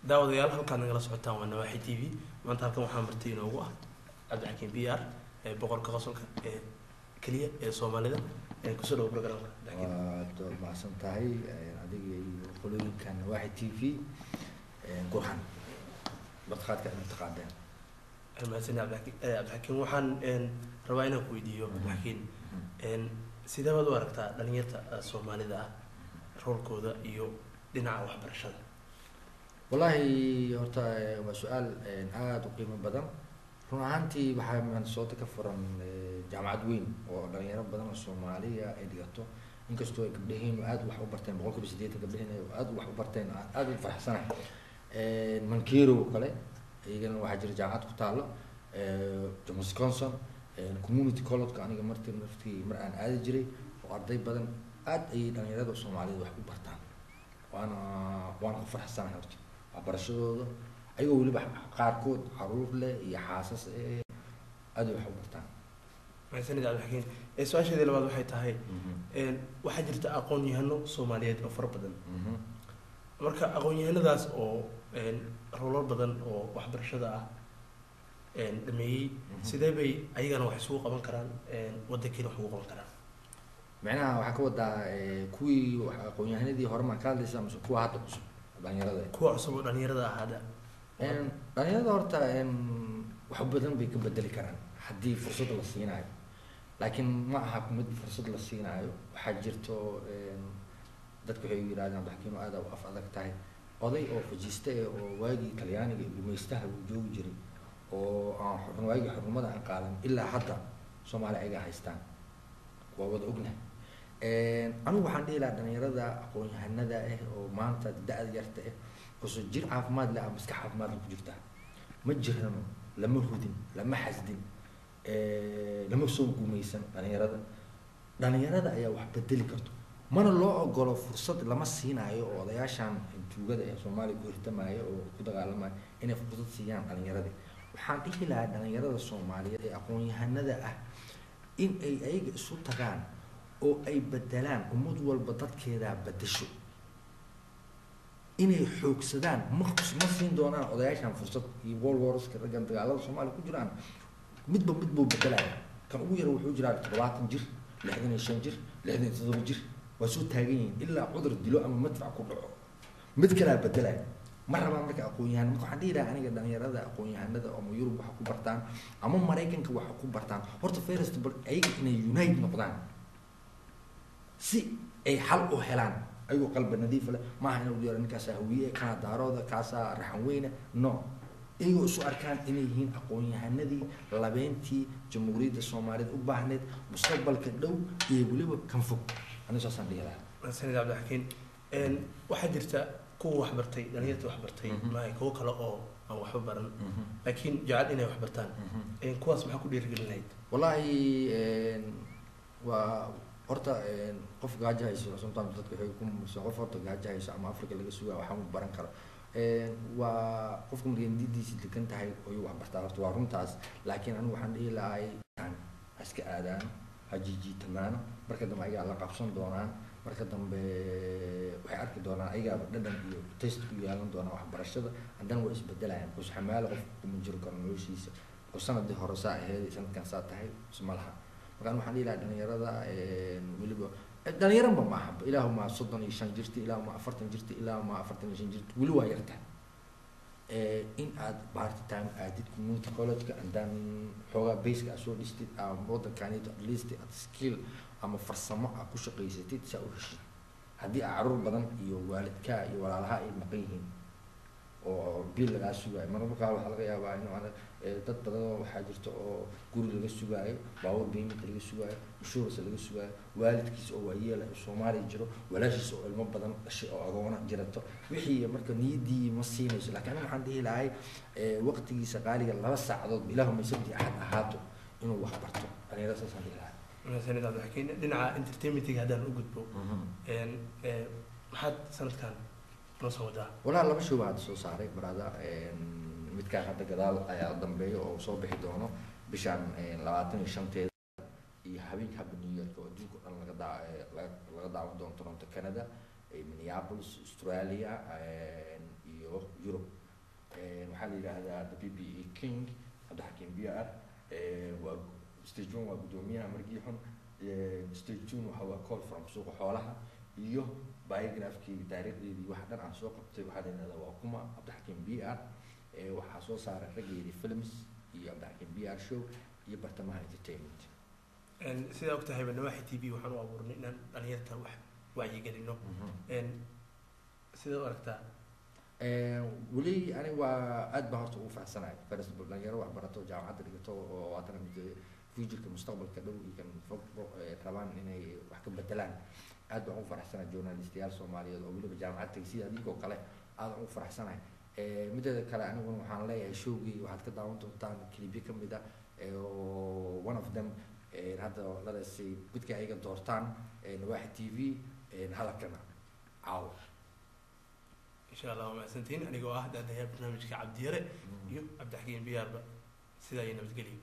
daawadayaal halkaan nagala socotaan waa Nawaaxi TV maanta halkan waxaan martay inoogu ah Cabdixakiin PR ee boqorka qosolka ee kaliya ee Soomaalida ee ku soo dhaw programka waad mahadsan tahay adiga iyo qolooyinka Nawaaxi TV go'an badqaadka inta qaadeen mahadsan Cabdixakiin waxaan rabaa inaan ku weydiiyo Cabdixakiin sidee baad u aragtaa dhalinyarta Soomaalida ah roolkooda iyo dhinaca waxbarashada والله horta waa su'aal aad u qiimo badan run ahaantii waxa aan soo takaffuran jaamacad weyn oo dhalinyaro badan oo Soomaaliya ay dhigato inkastoo ay gabdhaheenu aad wax u barteen 180 gabdhaheenu aad wax u barteen aad u faraxsanahay Mankiro kale iyagana waxa jira jaamacad ku taalo Wisconsin community college aniga martii mar aan aadi jiray oo arday badan aad ay dhalinyarada Soomaalida wax u bartaan waana ku faraxsanahay horta barashadooda ayuu waliba qaarkood caruur leh iyo xaasas aad wax u bartaan maxay Cabdixakiin su'aasheeda labaad waxay tahay waxa jirta aqoon-yahano Soomaaliyeed oo fara badan marka aqoon-yahanadaas oo roolal badan oo waxbarashada ah dhameeyay sidee bay ayagana wax isugu qaban karaan wadankeena wax ugu qaban karaan macnaha waxa ka wadaa kuwii aqoon-yahanadii hore ma ka hadlaysa ama kuwa hadda cusub dhalinyarada kuwa cusub dhalinyarada ahada dhalinyarada horta wax badan bay ka bedeli karaan haddii fursad la siinayo laakiin ma aha mid fursad la siinayo waxa jirto dadku waxay yiraahdaan Cabdixakiin aad u af adag tahay oday oo fajistay oo waagi Talyaaniga iyo gumaystaha uu joogi jiray oo aan waagi xurmada aan qaadan ilaa hadda Soomaaliya ay haystaan waa wada ognahay anigu waxaan dhihi lahaa dhalinyarada aqoon-yahanada oo maanta da'da yarta oo soo jir caafimaad leh ama maskax caafimaad ku jirta ma jirano lama hudin lama xasdin lama soo gumaysan dhalinyarada ayaa wax bedeli karto mana loo ogolo fursad lama siinayo oo odayaashan tuugada ee Soomaaliya ku hirtamaya oo ku dagaalamaya inay fursad siiyaan dhalinyarada waxaan dhihi lahaa dhalinyarada Soomaaliyeed ee aqoon-yahanada ah in ay ayaga isu tagaan oo ay bedelaan ummad walba dadkeeda bedesho inay xoogsadaan ma siin doonaan odayaashan fursad iyo world wars ka ragan dagaalada Soomaaliya ku jiraan midba bedelaya kan ugu yar wuxuu jiraa 70 jir 65 jir 67 jir waa soo taagan yihiin ilaa cudur dilo ama madfac ku dhaco mid kale bedelaya ma rabaan marka aqoon-yahan waxaan dhihi lahaa aniga dhalinyarada aqoon-yahanada oo Yurub wax ku bartaan ama Mareykanka wax ku bartaan horta first ayaga inay unite noqdaan si ay xal u helaan ayuu qalbi nadiif leh ma aha inuu yar ninkaas hawiye kana daarooda kaasa raxan weyne no iyagu isu arkaan inay yihiin aqoon-yahanadii labeentii jamhuuriyadda Soomaaliyeed u baahneed mustaqbalka dhow iyo waliba kan fog aniga soo san dhigaa sanad Cabdixakiin waxa jirta kuwa wax bartay dhalinyarada wax bartay ma ay kuwa kale oo aan waxba baran laakiin jacayl inay wax bartaan kuwaas maxaa ku dhiirigelinayd wallahi waa horta qof gaajo hayso sometimes dadku waxay ku muuqsan qof horta gaajo hayso ama Afrika laga sugaa waxa uu baran karo waa qofku markay diidiisa degan tahay oo wax bartaa horta waa runtaas laakiin anigu waxaan dhihi lahay iska aadaan hajiji tamaano marka dambe ayaga la qabsan doonaan marka dambe waxay arki doonaan ayaga dhadhan iyo taste ku yeelan doonaan waxbarashada haddana way isbedelayaan qof xamaal qof kuma jiro karo noloshiisa oo sanadii hore saa ahayd sanadkan saa tahay ismalaha markaan waxaan dhihi dhalinyarada waliba dhalinyarada ma aha ilaahu ma 35 jirti ilaahu ma 40 jirti ilaahu ma 45 jirti wali waa yarta in aad part-time aadid community college andaan xoogaa basic soo dhistid wadankaanida at least at skill ama farsamo aad ku shaqaysatid saa u heshid haddii caruur badan iyo waalidka iyo walaalaha ay maqan yihiin oo bil laga sugayo marba qaar waxa laga yaabaa in dad badan waxa jirta oo guri laga sugayo baawar beemid laga sugayo insurance laga sugayo waalidkiis oo waayeel Soomaali jiro walaashiis oo ilmo badan dhashay oo agoona jirato wixii marka niyadii ma siinayso laakiin waxaan dhihi lahay waqtigiisa qaaliga 2 saacadood ilaahu ma sabti ahad ahaato inuu wax barto aniga saasaan dhihi lahay sanad Cabdixakiin dhinaca entertainment-ga hadaan u gudbo maxaad sanadkan noo soo wadaa. walaa laba show baa hadda soo saaray barada midkaan hadda gadaal ayaa dambeeya oo soo bixi doono bishaan 25 iyo habeenka habka New York oo adduunka dhan laga daawan doono Toronto Canada, Minneapolis Australia iyo Europe. waxaa la yiraahdaa The PPE King Abdulhakim BR waa stage 1 waa gudoomiyaha markii xun stage 2 waxa waa call from suuqa xoolaha iyo biography taariikhdii wax dhan aan soo qabtay waxaa la yiraahdaa waa kuma Abdulhakim BR waxaa soo saaray rageedii films iyo Abdulhakim BR show iyo bartamaha entertainment. sida og tahay Nawaaxi TV waxaan u abuurnay inaan dhalinyarta wax wacyigelino. sida aragtaa weli ani waa aad baan horta ugu faraxsanahay faras dhalinyaro wax barato jaamacadda dhigato oo haddana future-ka mustaqbalka dhow iyo kan fog rabaan inay wax ka bedelaan aad baan ugu faraxsanahay journalistayaal Soomaaliyeed oo weliba jaamacad tagay sida adigoo kale aad ugu faraxsanahay. mideeda kale aniguna waxaan leeyahay showgii waxaad ka daawan doontaan clipyo ka mid ah one of them hadda ladaasay midka ayaga doortaan Nawaaxi TV hadalkana caawa insha Allah ma santiin anigoo ah daadaha barnaamijka Cabdi Yare iyo Abdulhakim BR ba sida ay nabadgelyo.